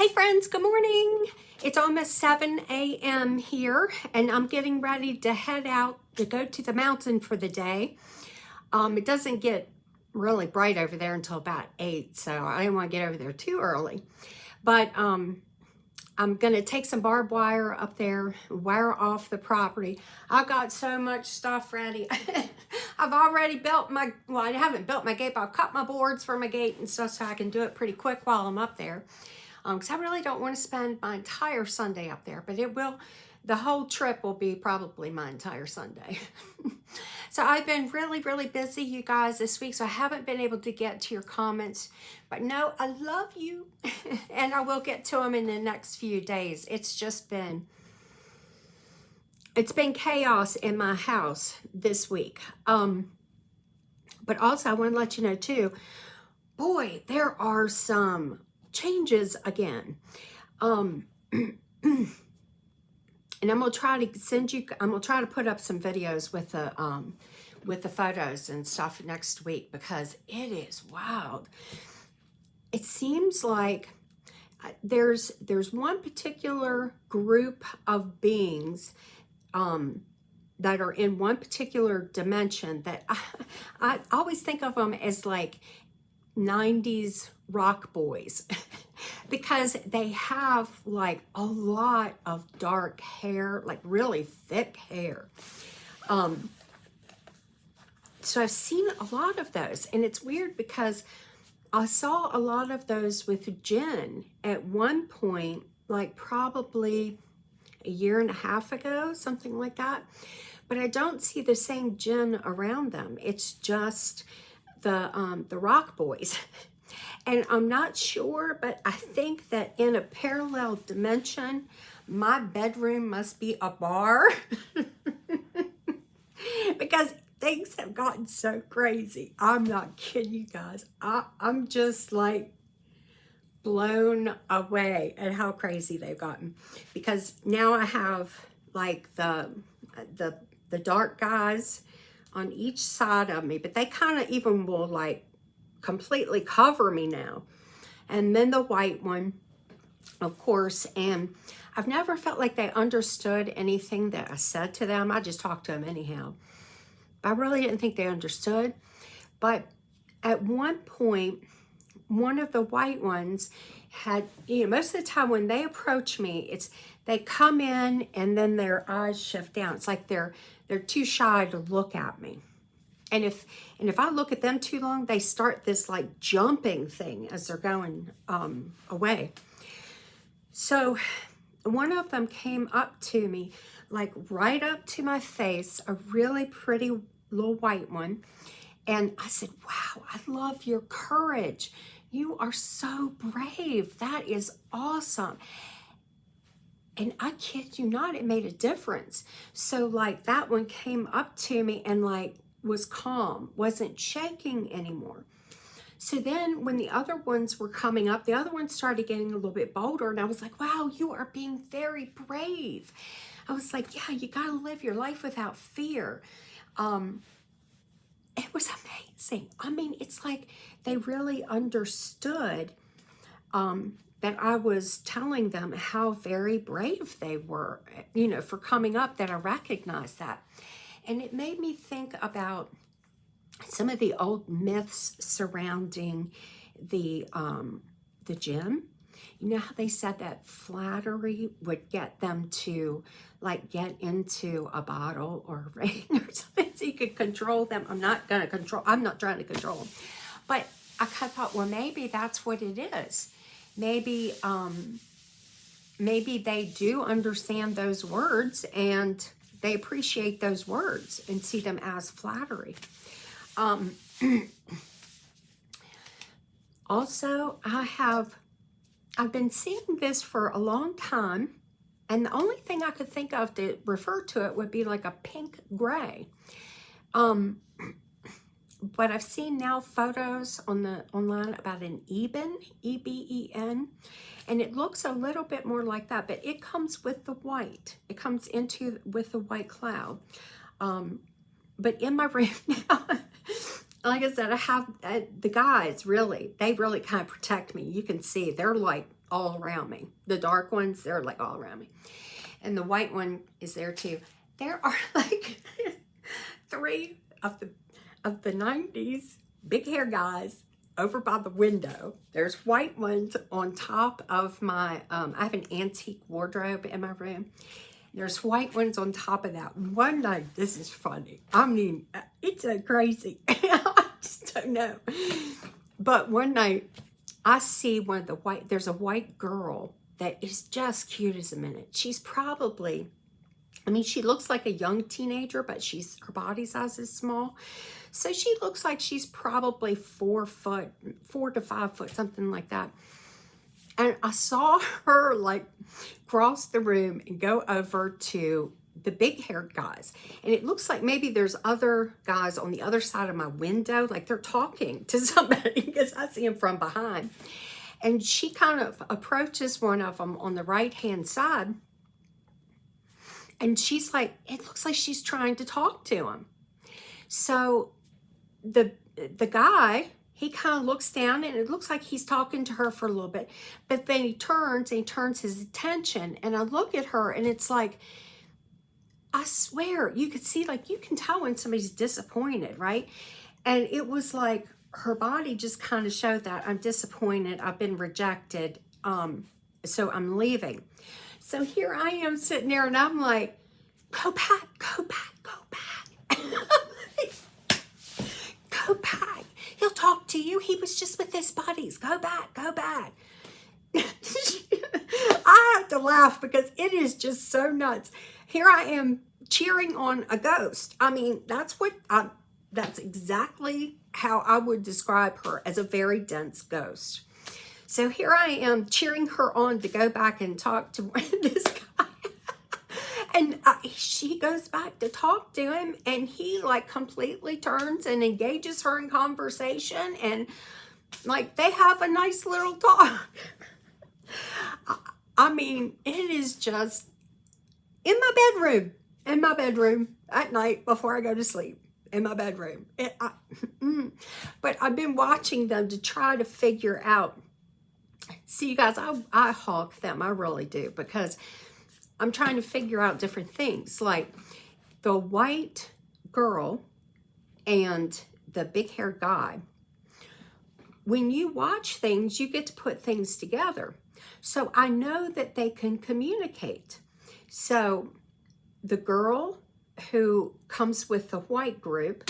Hey friends, good morning. It's almost 7 a.m. here and I'm getting ready to head out to go to the mountain for the day. It doesn't get really bright over there until about 8, so I didn't want to get over there too early. But I'm going to take some barbed wire up there, wire off the property. I've got so much stuff ready. I've already built well, I haven't built my gate, but I've cut my boards for my gate and stuff so I can do it pretty quick while I'm up there. Because I really don't want to spend my entire Sunday up there, but the whole trip will be probably my entire Sunday. So I've been really busy, you guys, this week, so I haven't been able to get to your comments, but no, I love you, and I will get to them in the next few days. It's been chaos in my house this week. But also I want to let you know too, boy, there are some changes again. And I'm gonna try to put up some videos with the photos and stuff next week because it is wild. It seems like there's one particular group of beings that are in one particular dimension that I always think of them as like 90s rock boys because they have like a lot of dark hair, like really thick hair. So I've seen a lot of those, and it's weird because I saw a lot of those with Jen at one point, like probably a year and a half ago, something like that. But I don't see the same Jen around them. It's just the rock boys. And I'm not sure, but I think that in a parallel dimension, my bedroom must be a bar because things have gotten so crazy. I'm not kidding you guys. I'm just like blown away at how crazy they've gotten, because now I have like the dark guys on each side of me, but they kind of even will like completely cover me now. And then the white one, of course, and I've never felt like they understood anything that I said to them. I just talked to them anyhow. I really didn't think they understood. But at one point, one of the white ones had, most of the time when they approach me, they come in and then their eyes shift down. It's like they're too shy to look at me. And if I look at them too long, they start this like jumping thing as they're going away. So one of them came up to me, like right up to my face, a really pretty little white one. And I said, wow, I love your courage. You are so brave. That is awesome. And I kid you not, it made a difference. So like that one came up to me and like was calm, wasn't shaking anymore. So then when the other ones were coming up, the other ones started getting a little bit bolder, and I was like, wow, you are being very brave. I was like, yeah, you got to live your life without fear. It was amazing. I mean, it's like they really understood that I was telling them how very brave they were, for coming up, that I recognized that. And it made me think about some of the old myths surrounding the gym. You know how they said that flattery would get them to like get into a bottle or a ring or something so you could control them. I'm not trying to control them. But I kind of thought, well, maybe that's what it is. Maybe they do understand those words and they appreciate those words and see them as flattery. Also, I've been seeing this for a long time, and the only thing I could think of to refer to it would be like a pink gray. But I've seen now photos online about an eben, E-B-E-N, and it looks a little bit more like that, but it comes with the white. It comes with the white cloud. But in my room now, like I said, I have the guys, they really kind of protect me. You can see they're like all around me. The dark ones, they're like all around me. And the white one is there too. There are like 3 of the 90s big hair guys over by the window. There's white ones on top of my, I have an antique wardrobe in my room. There's white ones on top of that. One night, this is funny. I mean, it's so crazy. I just don't know. But one night, I see one of the there's a white girl that is just cute as a minute. She's probably, I mean, she looks like a young teenager, but her body size is small. So she looks like she's probably 4 to 5 foot, something like that. And I saw her like cross the room and go over to the big haired guys. And it looks like maybe there's other guys on the other side of my window, like they're talking to somebody because I see them from behind. And she kind of approaches one of them on the right-hand side. And she's like, it looks like she's trying to talk to him. So the guy, he kind of looks down and it looks like he's talking to her for a little bit. But then he turns his attention. And I look at her and it's like, I swear, you could see, like, you can tell when somebody's disappointed, right? And it was like her body just kind of showed that I'm disappointed. I've been rejected. So I'm leaving. So here I am sitting there and I'm like, go back, go back, go back. Go back. He'll talk to you. He was just with his buddies. Go back, go back. I have to laugh because it is just so nuts. Here I am cheering on a ghost. I mean, that's exactly how I would describe her, as a very dense ghost. So here I am cheering her on to go back and talk to this guy. And she goes back to talk to him and he like completely turns and engages her in conversation. And like they have a nice little talk. I mean, it is just in my bedroom at night before I go to sleep. In my bedroom. But I've been watching them to try to figure out. See, you guys, I hawk them. I really do, because I'm trying to figure out different things. Like the white girl and the big hair guy. When you watch things, you get to put things together. So I know that they can communicate. So the girl who comes with the white group,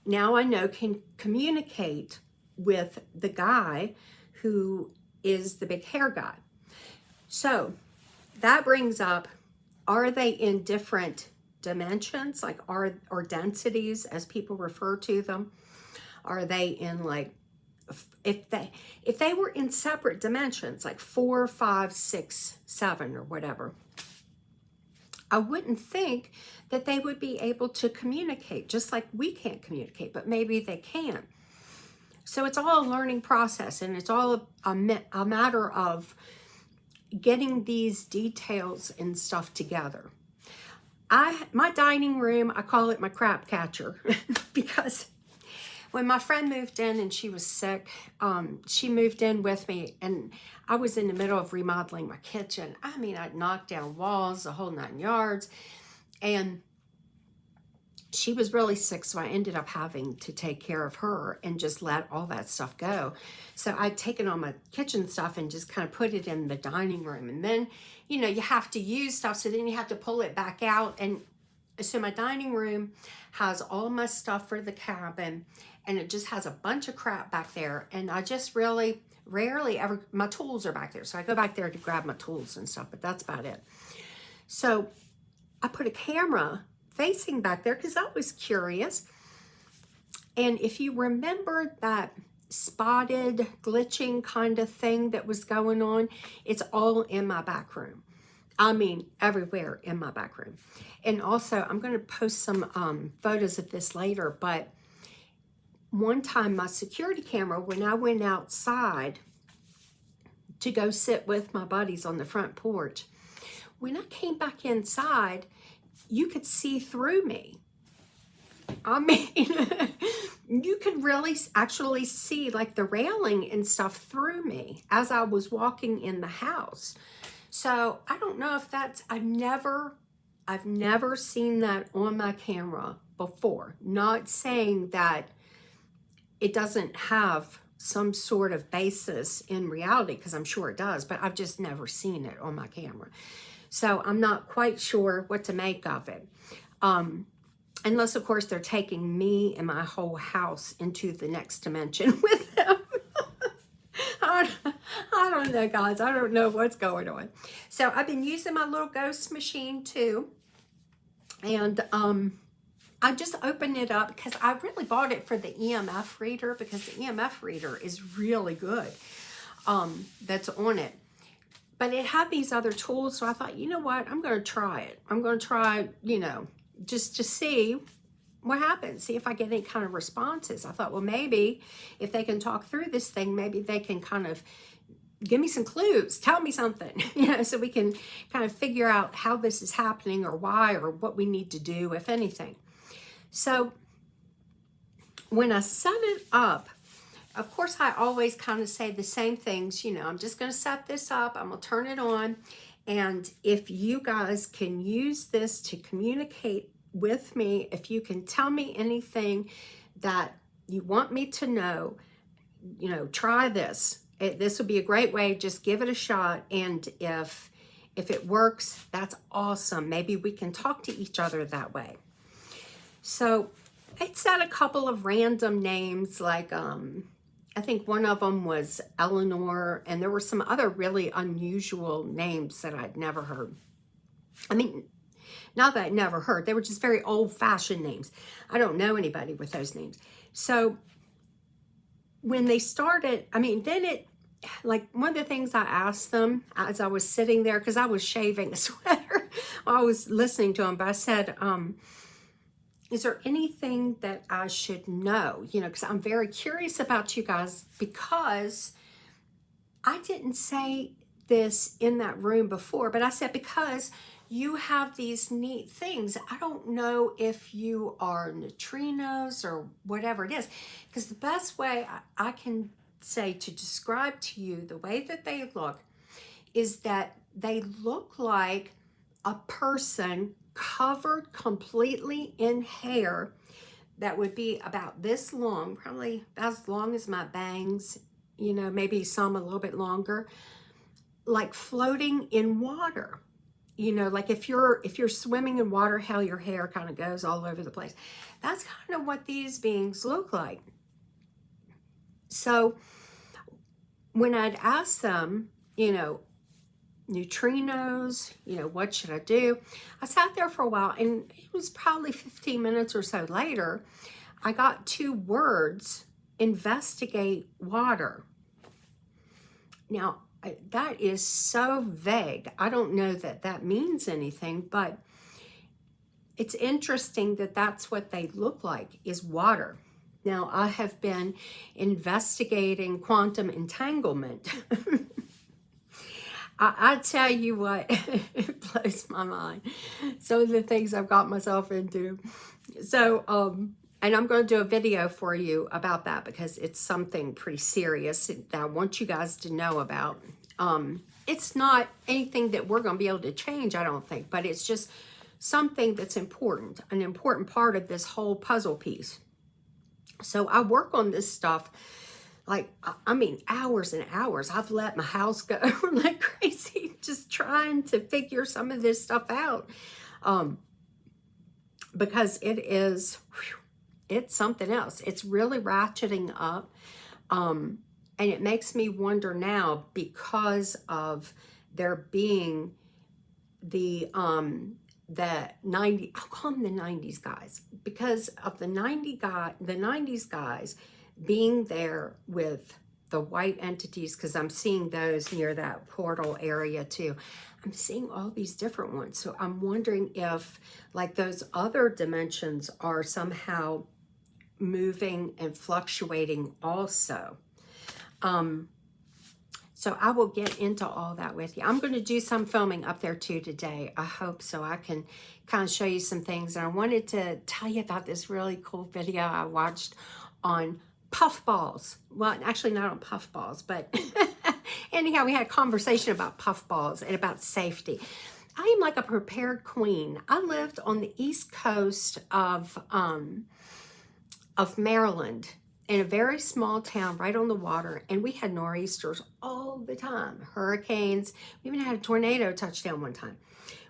now I know can communicate with the guy who is the big hair guy. So that brings up, are they in different dimensions, like or densities as people refer to them? Are they in like, if they were in separate dimensions, like 4, 5, 6, 7 or whatever, I wouldn't think that they would be able to communicate, just like we can't communicate, but maybe they can. So it's all a learning process, and it's all a matter of getting these details and stuff together. My dining room, I call it my crap catcher because when my friend moved in and she was sick, she moved in with me, and I was in the middle of remodeling my kitchen. I mean, I'd knocked down walls, the whole 9 yards, and she was really sick, so I ended up having to take care of her and just let all that stuff go. So I'd taken all my kitchen stuff and just kind of put it in the dining room. And then, you know, you have to use stuff, so then you have to pull it back out. And so my dining room has all my stuff for the cabin, and it just has a bunch of crap back there. And I just really rarely ever, my tools are back there. So I go back there to grab my tools and stuff, but that's about it. So I put a camera facing back there because I was curious. And if you remember that spotted glitching kind of thing that was going on, it's all in my back room. I mean, everywhere in my back room. And also, I'm going to post some photos of this later, but one time my security camera, when I went outside to go sit with my buddies on the front porch, when I came back inside, you could see through me. I mean, you could really actually see like the railing and stuff through me as I was walking in the house. So I don't know if that's, I've never seen that on my camera before. Not saying that it doesn't have some sort of basis in reality, because I'm sure it does, but I've just never seen it on my camera. So I'm not quite sure what to make of it. Unless, of course, they're taking me and my whole house into the next dimension with them. I don't know, guys. I don't know what's going on. So I've been using my little ghost machine too. And I just opened it up because I really bought it for the EMF reader, because the EMF reader is really good. That's on it. But it had these other tools, so I thought, you know what? I'm going to try it. I'm going to try, you know, just to see what happens, see if I get any kind of responses. I thought, well, maybe if they can talk through this thing, maybe they can kind of give me some clues, tell me something, you know, so we can kind of figure out how this is happening or why or what we need to do, if anything. So when I set it up, of course, I always kind of say the same things, you know, I'm just going to set this up, I'm going to turn it on. And if you guys can use this to communicate with me, if you can tell me anything that you want me to know, you know, try this. This would be a great way. Just give it a shot. And if it works, that's awesome. Maybe we can talk to each other that way. So it said a couple of random names, like I think one of them was Eleanor, and there were some other really unusual names that I'd never heard. I mean, not that I'd never heard, they were just very old-fashioned names. I don't know anybody with those names. So when they started, I mean, then it, like, one of the things I asked them as I was sitting there, because I was shaving a sweater while I was listening to them, but I said, is there anything that I should know? You know, because I'm very curious about you guys, because I didn't say this in that room before, but I said, because you have these neat things. I don't know if you are neutrinos or whatever it is, because the best way I can say to describe to you the way that they look is that they look like a person covered completely in hair that would be about this long, probably as long as my bangs, you know, maybe some a little bit longer, like floating in water. You know, like if you're swimming in water, how your hair kind of goes all over the place. That's kind of what these beings look like. So when I'd ask them, you know, neutrinos, you know, what should I do? I sat there for a while, and it was probably 15 minutes or so later, I got 2 words: investigate water. Now, that is so vague. I don't know that that means anything, but it's interesting that that's what they look like, is water. Now, I have been investigating quantum entanglement. I tell you what, it blows my mind. Some of the things I've got myself into. So, and I'm going to do a video for you about that, because it's something pretty serious that I want you guys to know about. It's not anything that we're going to be able to change, I don't think, but it's just something that's important, an important part of this whole puzzle piece. So I work on this stuff, like, I mean, hours and hours. I've let my house go like crazy, just trying to figure some of this stuff out. Because it is, it's something else. It's really ratcheting up. And it makes me wonder now, because of there being the 90, I'll call them the 90s guys, because of the 90s guys being there with the white entities, because I'm seeing those near that portal area too. I'm seeing all these different ones. So I'm wondering if, like, those other dimensions are somehow moving and fluctuating also. So I will get into all that with you. I'm going to do some filming up there too today. I hope so. I can kind of show you some things. And I wanted to tell you about this really cool video I watched on puffballs. Well, actually not on puffballs, but anyhow, we had a conversation about puffballs and about safety. I am like a prepared queen. I lived on the east coast of Maryland, in a very small town right on the water, and we had nor'easters all the time, hurricanes. We even had a tornado touchdown one time.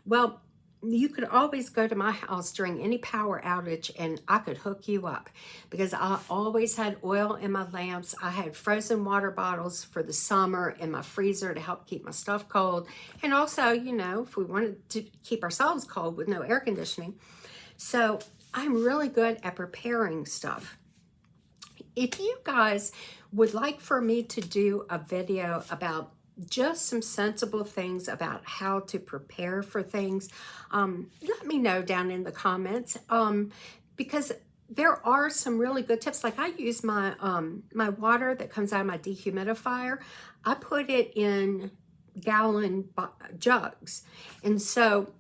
Well, you could always go to my house during any power outage and I could hook you up because I always had oil in my lamps. I had frozen water bottles for the summer in my freezer to help keep my stuff cold. And also, you know, if we wanted to keep ourselves cold with no air conditioning. So I'm really good at preparing stuff. If you guys would like for me to do a video about just some sensible things about how to prepare for things, let me know down in the comments, because there are some really good tips. Like I use my my water that comes out of my dehumidifier. I put it in gallon jugs, and so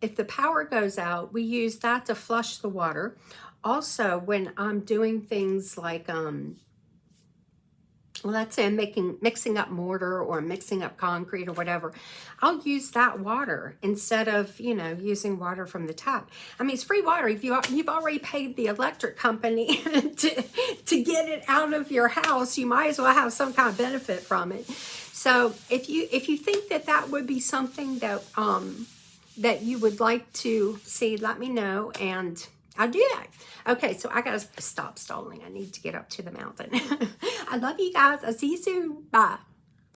if the power goes out, we use that to flush the water. Also, when I'm doing things like, well, let's say I'm mixing up mortar or mixing up concrete or whatever, I'll use that water instead of, you know, using water from the tap. I mean, it's free water. If you've already paid the electric company to get it out of your house, you might as well have some kind of benefit from it. So if you think that that would be something that that you would like to see, let me know and I'll do that. Okay, so I gotta stop stalling. I need to get up to the mountain. I love you guys. I'll see you soon. Bye.